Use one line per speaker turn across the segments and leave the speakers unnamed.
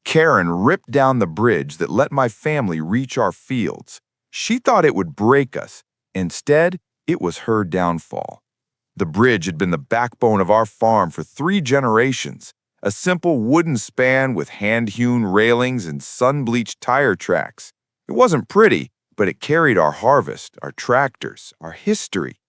Karen ripped down the bridge that let my family reach our fields. She thought it would break us. Instead, it was her downfall. The bridge had been the backbone of our farm for 3 generations, a simple wooden span with hand-hewn railings and sun-bleached tire tracks. It wasn't pretty, but it carried our harvest, our tractors, our history.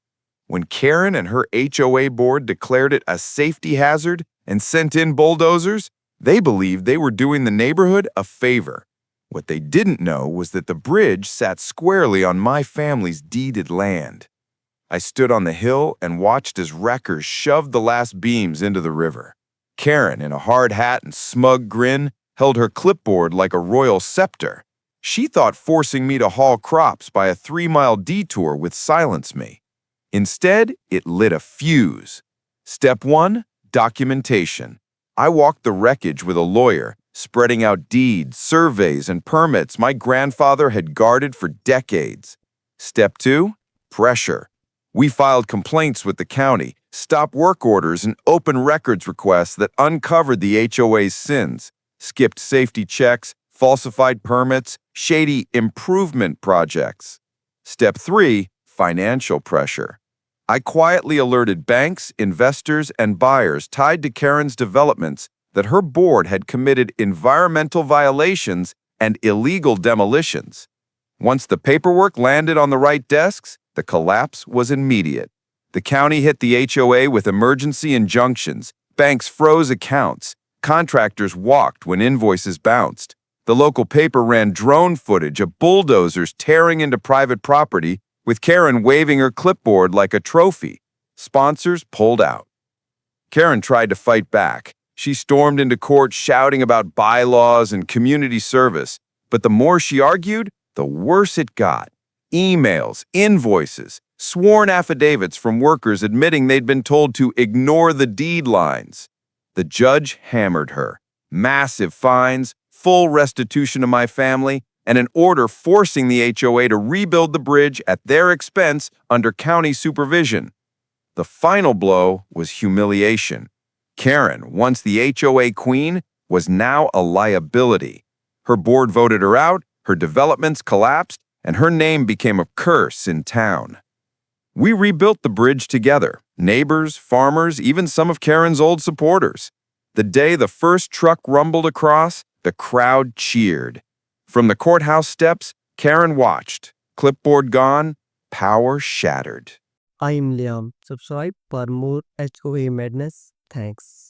When Karen and her HOA board declared it a safety hazard and sent in bulldozers, they believed they were doing the neighborhood a favor. What they didn't know was that the bridge sat squarely on my family's deeded land. I stood on the hill and watched as wreckers shoved the last beams into the river. Karen, in a hard hat and smug grin, held her clipboard like a royal scepter. She thought forcing me to haul crops by a 3-mile detour would silence me. Instead, it lit a fuse. Step 1, documentation. I walked the wreckage with a lawyer, spreading out deeds, surveys, and permits my grandfather had guarded for decades. Step 2, pressure. We filed complaints with the county, stopped work orders, and open records requests that uncovered the HOA's sins, skipped safety checks, falsified permits, shady improvement projects. Step 3, financial pressure. I quietly alerted banks, investors, and buyers tied to Karen's developments that her board had committed environmental violations and illegal demolitions. Once the paperwork landed on the right desks, the collapse was immediate. The county hit the HOA with emergency injunctions, banks froze accounts, contractors walked when invoices bounced. The local paper ran drone footage of bulldozers tearing into private property, with Karen waving her clipboard like a trophy. Sponsors pulled out. Karen tried to fight back. She stormed into court shouting about bylaws and community service, but the more she argued, the worse it got. Emails, invoices, sworn affidavits from workers admitting they'd been told to ignore the deed lines. The judge hammered her. Massive fines, full restitution to my family, and an order forcing the HOA to rebuild the bridge at their expense under county supervision. The final blow was humiliation. Karen, once the HOA queen, was now a liability. Her board voted her out, her developments collapsed, and her name became a curse in town. We rebuilt the bridge together, neighbors, farmers, even some of Karen's old supporters. The day the first truck rumbled across, the crowd cheered. From the courthouse steps, Karen watched. Clipboard gone, power shattered.
I'm Liam. Subscribe for more HOA madness. Thanks.